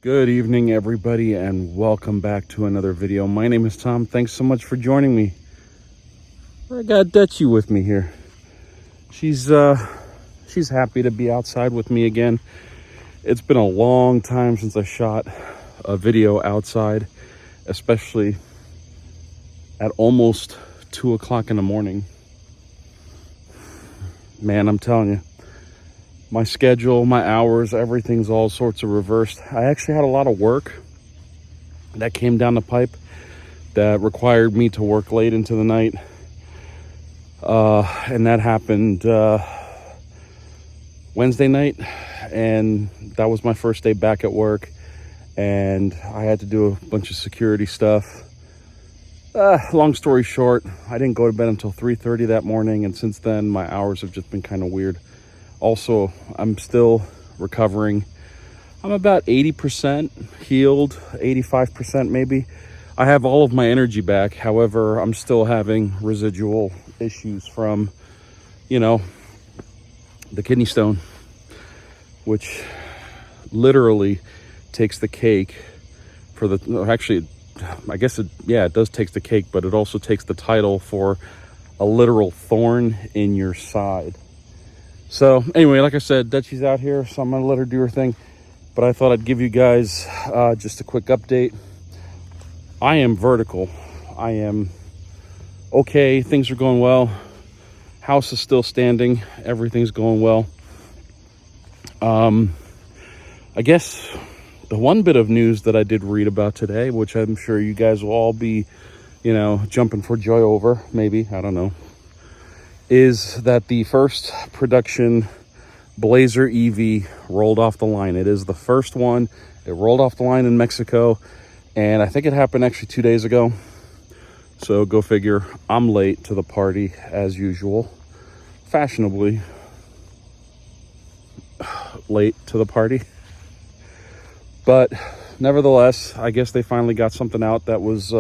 Good evening, everybody, and welcome back to another video. My name is Tom. Thanks so much for joining me. I got Dutchie with me here. She's happy to be outside with me again. It's been a long time since I shot a video outside, especially at almost 2 o'clock in the morning. Man, I'm telling you, my schedule, my hours, everything's all sorts of reversed. I actually had a lot of work that came down the pipe that required me to work late into the night. And that happened Wednesday night, and that was my first day back at work, and I had to do a bunch of security stuff. Long story short, I didn't go to bed until 3:30 that morning, and since then my hours have just been kind of weird. Also, I'm still recovering. I'm about 80% healed, 85% maybe. I have all of my energy back. However, I'm still having residual issues from, the kidney stone, which literally takes the cake for it does take the cake, but it also takes the title for a literal thorn in your side. So anyway, like I said, Dutchie's out here, so I'm gonna let her do her thing. But I thought I'd give you guys just a quick update. I am vertical. I am okay. Things are going well. House is still standing. Everything's going well. I guess the one bit of news that I did read about today, which I'm sure you guys will all be, jumping for joy over, maybe, I don't know, is that the first production Blazer EV rolled off the line. It is the first one. It rolled off the line in Mexico, and I think it happened actually 2 days ago. So go figure. I'm late to the party as usual. Fashionably late to the party. But nevertheless, I guess they finally got something out that was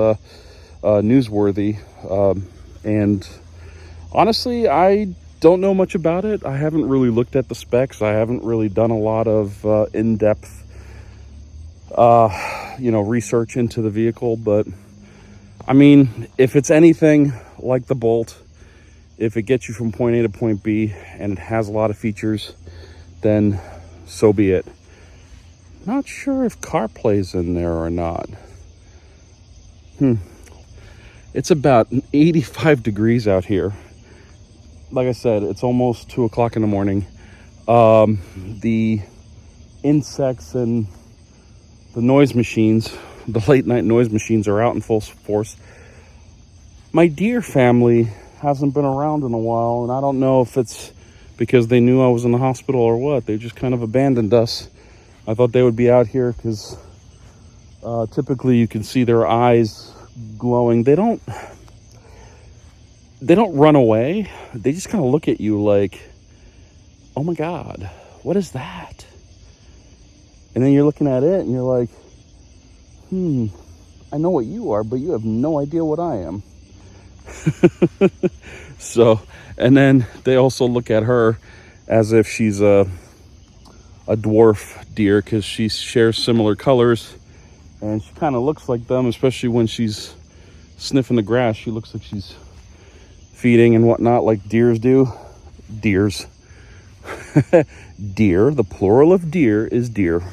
newsworthy. And honestly, I don't know much about it. I haven't really looked at the specs. I haven't really done a lot of in-depth, research into the vehicle. But I mean, if it's anything like the Bolt, if it gets you from point A to point B and it has a lot of features, then so be it. Not sure if CarPlay's in there or not. It's about 85 degrees out here. Like I said, it's almost 2 o'clock in the morning. The insects and the noise machines, the late night noise machines, are out in full force. My deer family hasn't been around in a while, and I don't know if it's because they knew I was in the hospital or what. They just kind of abandoned us. I thought they would be out here because typically you can see their eyes glowing. They don't run away. They just kind of look at you like, oh my God, what is that? And then you're looking at it and you're like, I know what you are, but you have no idea what I am. So, and then they also look at her as if she's a dwarf deer, because she shares similar colors and she kind of looks like them, especially when she's sniffing the grass. She looks like she's feeding and whatnot, like deers do. Deers. Deer, the plural of deer is deer.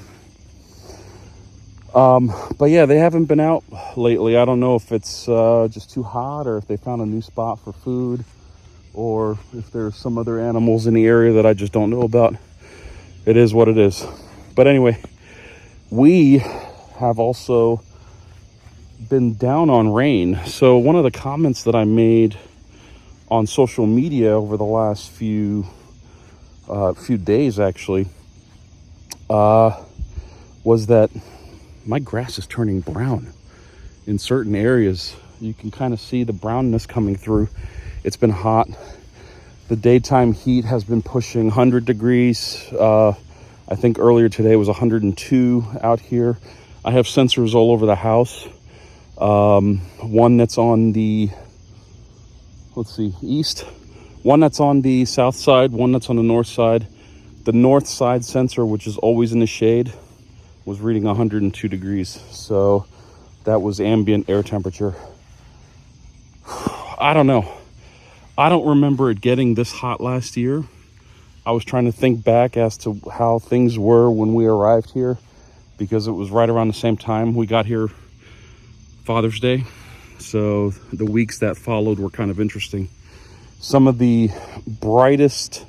But yeah, they haven't been out lately. I don't know if it's just too hot, or if they found a new spot for food, or if there's some other animals in the area that I just don't know about. It is what it is. But anyway, we have also been down on rain. So one of the comments that I made on social media over the last few days actually was that my grass is turning brown in certain areas. You can kind of see the brownness coming through. It's been hot. The daytime heat has been pushing 100 degrees. I think earlier today was 102 out here. I have sensors all over the house. One that's on the, east. One that's on the south side, one that's on the north side. The north side sensor, which is always in the shade, was reading 102 degrees. So that was ambient air temperature. I don't know. I don't remember it getting this hot last year. I was trying to think back as to how things were when we arrived here, because it was right around the same time we got here, Father's Day. So the weeks that followed were kind of interesting. Some of the brightest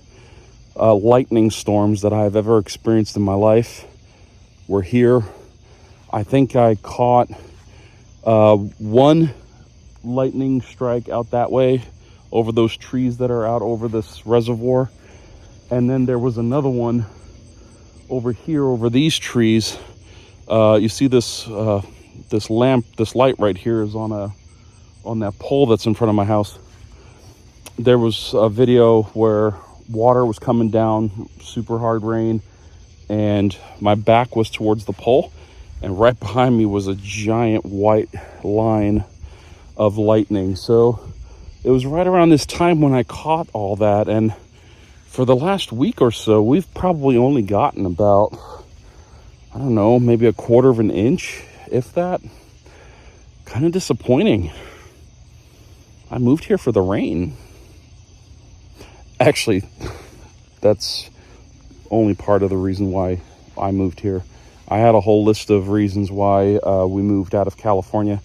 lightning storms that I've ever experienced in my life were here. I think I caught one lightning strike out that way over those trees that are out over this reservoir. And then there was another one over here over these trees. You see this this light right here is on that pole that's in front of my house. There was a video where water was coming down, super hard rain, and my back was towards the pole, and right behind me was a giant white line of lightning. So it was right around this time when I caught all that, and for the last week or so, we've probably only gotten about, I don't know, maybe a quarter of an inch, if that. Kind of disappointing. I moved here for the rain. Actually, that's only part of the reason why I moved here. I had a whole list of reasons why we moved out of California.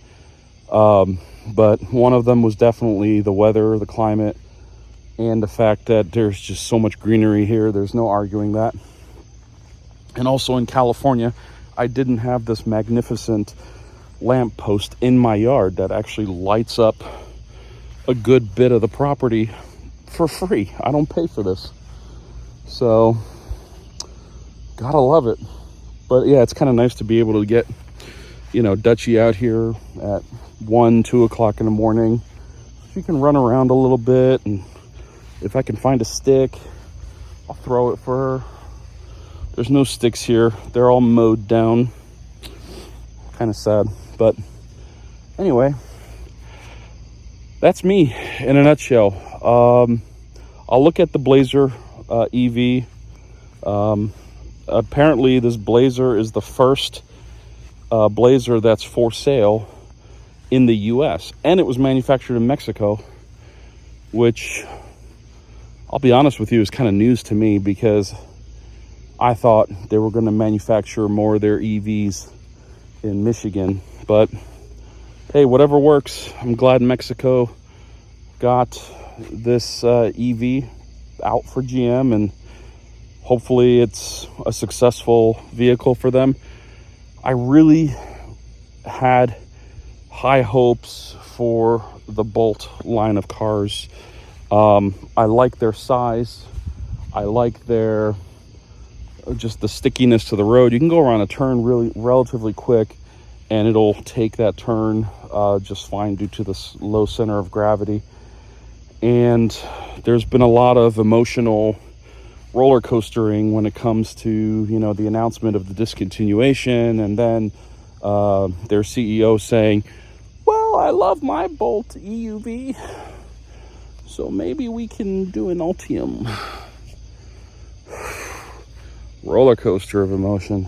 But one of them was definitely the weather, the climate, and the fact that there's just so much greenery here. There's no arguing that. And also in California, I didn't have this magnificent lamp post in my yard that actually lights up a good bit of the property for free. I don't pay for this. So, gotta love it. But yeah, it's kind of nice to be able to get, Dutchie out here at 1, 2 o'clock in the morning. She can run around a little bit, and if I can find a stick, I'll throw it for her. There's no sticks here. They're all mowed down. Kind of sad. But anyway, that's me in a nutshell. I'll look at the Blazer EV. Apparently, this Blazer is the first Blazer that's for sale in the U.S. And it was manufactured in Mexico, which, I'll be honest with you, is kind of news to me, because I thought they were going to manufacture more of their EVs in Michigan. But hey, whatever works. I'm glad Mexico got this EV out for GM, and hopefully it's a successful vehicle for them. I really had high hopes for the Bolt line of cars. I like their size. I like their just the stickiness to the road. You can go around a turn relatively quick, and it'll take that turn just fine due to this low center of gravity. And there's been a lot of emotional roller coastering when it comes to, the announcement of the discontinuation, and then their CEO saying, well, I love my Bolt EUV, so maybe we can do an Ultium. Roller coaster of emotion.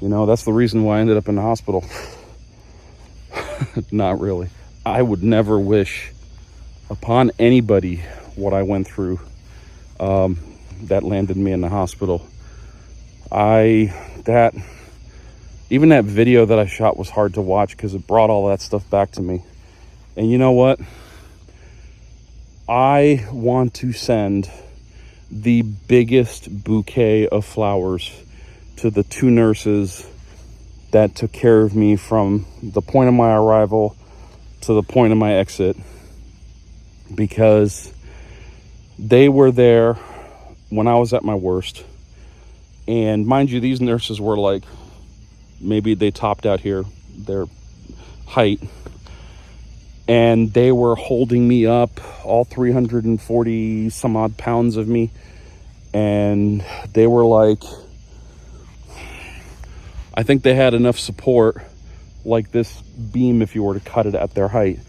That's the reason why I ended up in the hospital. Not really. I would never wish upon anybody what I went through that landed me in the hospital. Even that video that I shot was hard to watch because it brought all that stuff back to me. And you know what? I want to send the biggest bouquet of flowers to the 2 nurses that took care of me from the point of my arrival to the point of my exit, because they were there when I was at my worst. And mind you, these nurses were like, maybe they topped out here, their height, and they were holding me up, all 340 some odd pounds of me, and they were like, I think they had enough support, like this beam if you were to cut it at their height.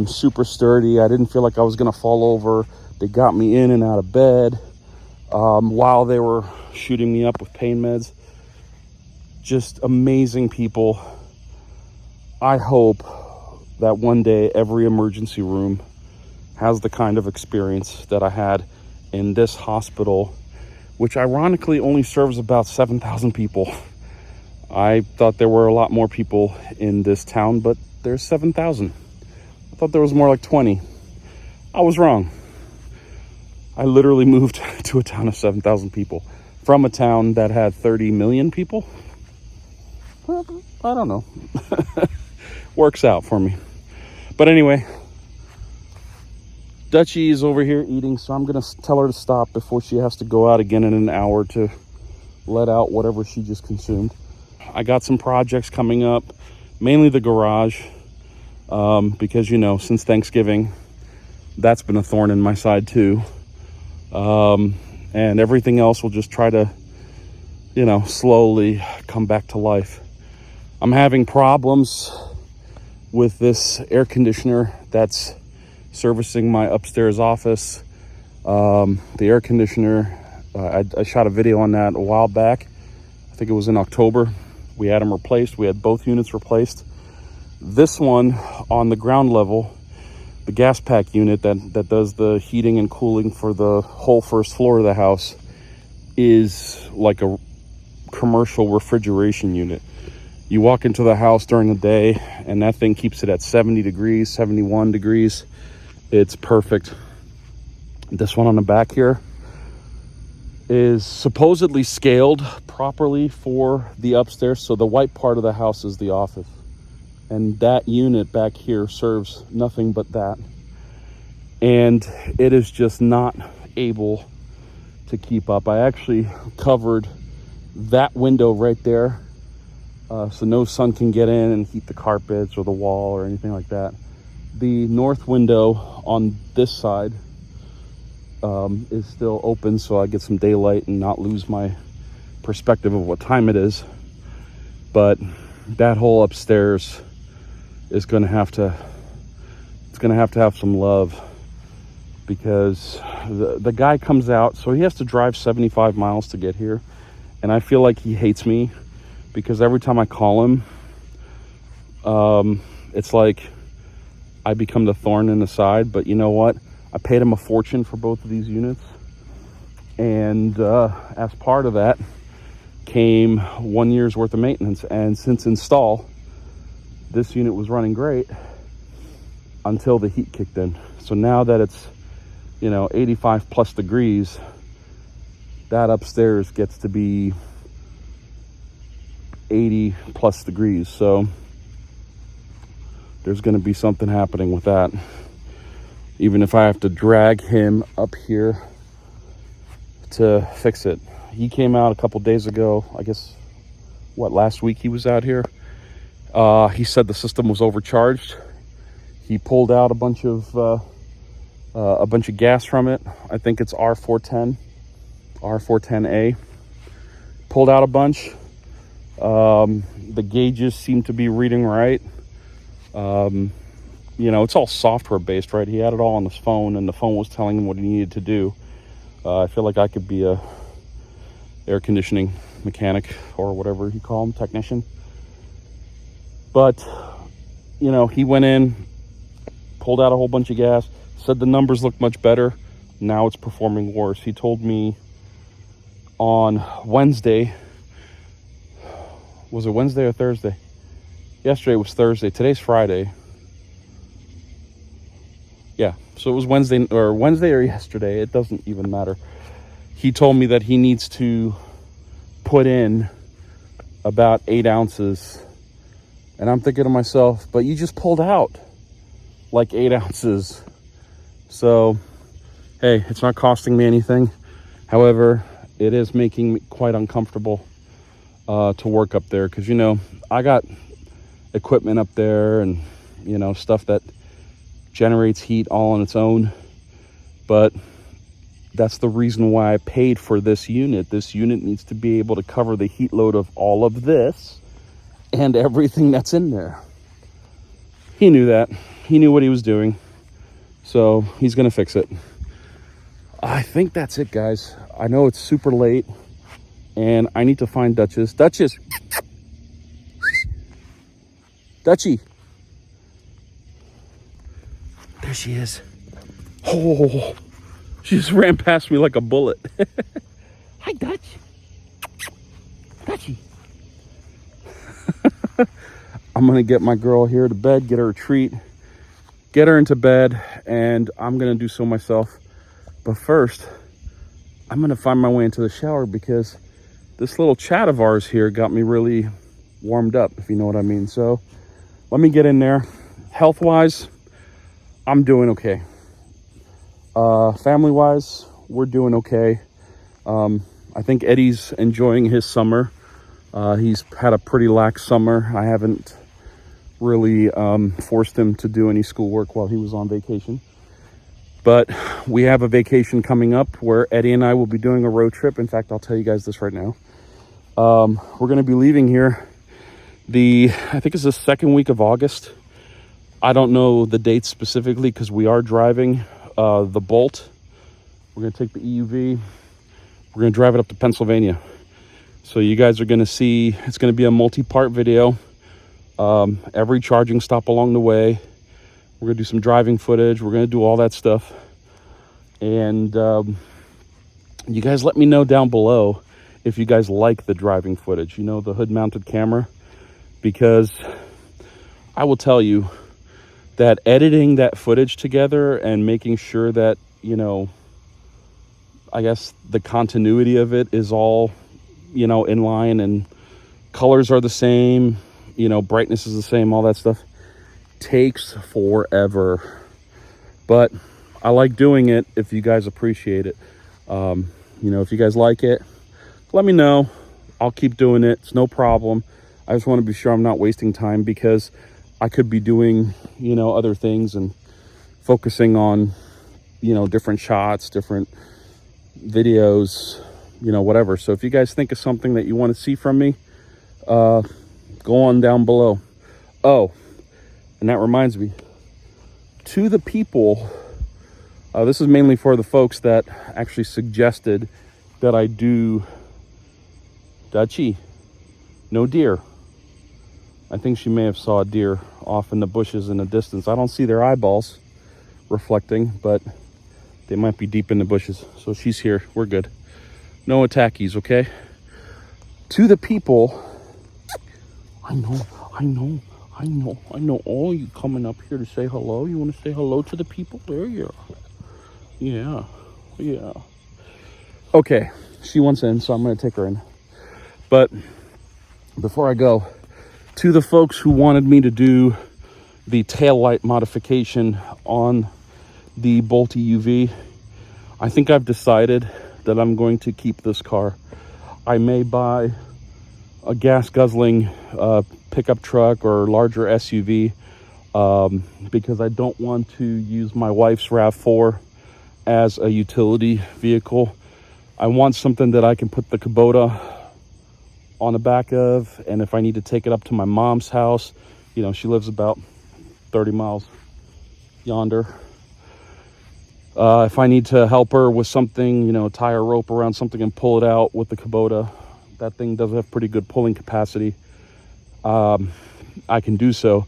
Super sturdy. I didn't feel like I was gonna fall over. They got me in and out of bed while they were shooting me up with pain meds. just amazing people. I hope that one day every emergency room has the kind of experience that I had in this hospital, which ironically only serves about 7,000 people. I thought there were a lot more people in this town, but there's 7,000. I thought there was more like 20. I was wrong. I literally moved to a town of 7,000 people from a town that had 30 million people. Well, I don't know. Works out for me. But anyway, Dutchie is over here eating, so I'm going to tell her to stop before she has to go out again in an hour to let out whatever she just consumed. I got some projects coming up, mainly the garage, because, you know, since Thanksgiving, that's been a thorn in my side too. And everything else will just try to, you know, slowly come back to life. I'm having problems with this air conditioner that's servicing my upstairs office. The air conditioner, I shot a video on that a while back. I think it was in October. We had them replaced. We had both units replaced. This one on the ground level, the gas pack unit that does the heating and cooling for the whole first floor of the house, is like a commercial refrigeration unit. You walk into the house during the day and that thing keeps it at 70 degrees, 71 degrees. It's perfect. This one on the back here is supposedly scaled properly for the upstairs. So the white part of the house is the office. And that unit back here serves nothing but that. And it is just not able to keep up. I actually covered that window right there, so no sun can get in and heat the carpets or the wall or anything like that. The north window on this side is still open, so I get some daylight and not lose my perspective of what time it is. But that whole upstairs is going to have to, it's going to have some love, because the guy comes out, so he has to drive 75 miles to get here. And I feel like he hates me, because every time I call him, it's like I become the thorn in the side. But you know what? I paid him a fortune for both of these units. And as part of that came 1 year's worth of maintenance. And since install, this unit was running great until the heat kicked in. So now that it's, you know, 85 plus degrees, that upstairs gets to be 80 plus degrees. So there's going to be something happening with that. Even if I have to drag him up here to fix it. He came out a couple days ago, I guess, last week he was out here. He said the system was overcharged. He pulled out a bunch of gas from it. I think it's R410A. Pulled out a bunch. The gauges seem to be reading right. You know, it's all software based, right? He had it all on his phone, and the phone was telling him what he needed to do. I feel like I could be a air conditioning mechanic or whatever you call him, technician. But, you know, he went in, pulled out a whole bunch of gas, said the numbers look much better. Now it's performing worse. He told me on Wednesday, was it Wednesday or Thursday? Yesterday was Thursday. Today's Friday. Yeah, so it was Wednesday or yesterday. It doesn't even matter. He told me that he needs to put in about 8 ounces. And I'm thinking to myself, but you just pulled out like 8 ounces. So, hey, it's not costing me anything. However, it is making me quite uncomfortable to work up there, because, you know, I got equipment up there and, you know, stuff that generates heat all on its own. But that's the reason why I paid for this unit. This unit needs to be able to cover the heat load of all of this and everything that's in there. He knew that. He knew what he was doing. So he's going to fix it. I think that's it, guys. I know it's super late and I need to find Duchess. Duchess, Dutchie. There she is. Oh, she just ran past me like a bullet. Hi, Dutch. Dutchie. I'm gonna get my girl here to bed, get her a treat, get her into bed, and I'm gonna do so myself. But first, I'm gonna find my way into the shower because this little chat of ours here got me really warmed up, if you know what I mean. So let me get in there. Health-wise, I'm doing okay. Family-wise, we're doing okay. I think Eddie's enjoying his summer. He's had a pretty lax summer. I haven't really forced him to do any schoolwork while he was on vacation. But we have a vacation coming up where Eddie and I will be doing a road trip. In fact, I'll tell you guys this right now. We're going to be leaving here I think it's the second week of August. I don't know the dates specifically because we are driving the Bolt. We're going to take the EUV. We're going to drive it up to Pennsylvania. So you guys are going to see, it's going to be a multi-part video. Every charging stop along the way. We're going to do some driving footage. We're going to do all that stuff. And you guys let me know down below if you guys like the driving footage, you know, the hood-mounted camera. Because I will tell you that editing that footage together and making sure that, you know, I guess the continuity of it is all, you know, in line and colors are the same, you know, brightness is the same, all that stuff takes forever. But I like doing it if you guys appreciate it. You know, if you guys like it, let me know. I'll keep doing it. It's no problem. I just want to be sure I'm not wasting time because I could be doing, you know, other things and focusing on, you know, different shots, different videos, you know, whatever. So if you guys think of something that you want to see from me, go on down below. Oh, and that reminds me, to the people, this is mainly for the folks that actually suggested that I do Dutchie, no deer. I think she may have saw a deer off in the bushes in the distance. I don't see their eyeballs reflecting, but they might be deep in the bushes. So she's here. We're good. No attackies, okay? To the people, I know. Oh, you coming up here to say hello? You want to say hello to the people? There you are. Yeah. Okay, she wants in, so I'm going to take her in. But before I go, to the folks who wanted me to do the taillight modification on the Bolt EUV, I think I've decided that I'm going to keep this car. I may buy a gas guzzling pickup truck or larger SUV because I don't want to use my wife's RAV4 as a utility vehicle. I want something that I can put the Kubota on the back of, and if I need to take it up to my mom's house, you know, she lives about 30 miles yonder. If I need to help her with something, you know, tie a rope around something and pull it out with the Kubota, that thing does have pretty good pulling capacity. I can do so,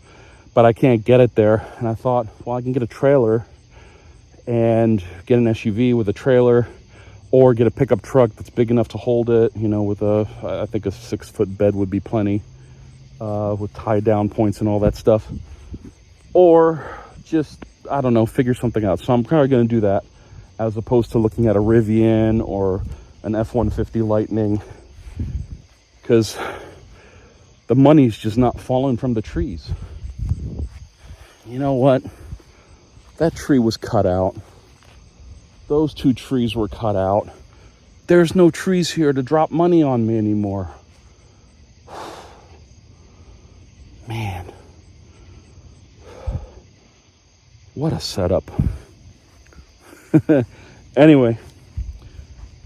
but I can't get it there. And I thought, well, I can get a trailer and get an SUV with a trailer, or get a pickup truck that's big enough to hold it, you know, with I think a 6-foot bed would be plenty, with tie down points and all that stuff. Or just, I don't know, figure something out. So I'm probably going to do that as opposed to looking at a Rivian or an F-150 Lightning, because the money's just not falling from the trees. You know what? That tree was cut out. Those 2 trees were cut out. There's no trees here to drop money on me anymore. Man. What a setup. Anyway,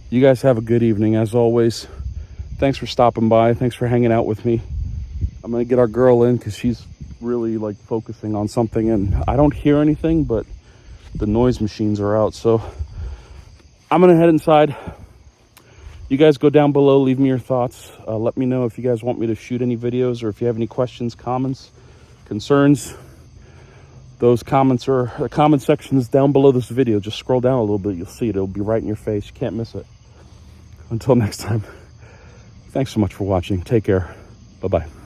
you guys have a good evening as always. Thanks for stopping by. Thanks for hanging out with me. I'm going to get our girl in because she's really like focusing on something, and I don't hear anything, but the noise machines are out. So I'm going to head inside. You guys go down below, leave me your thoughts. Let me know if you guys want me to shoot any videos, or if you have any questions, comments, concerns, those comments are the comment sections down below this video. Just scroll down a little bit, you'll see it. It'll be right in your face. You can't miss it. Until next time, thanks so much for watching. Take care. Bye-bye.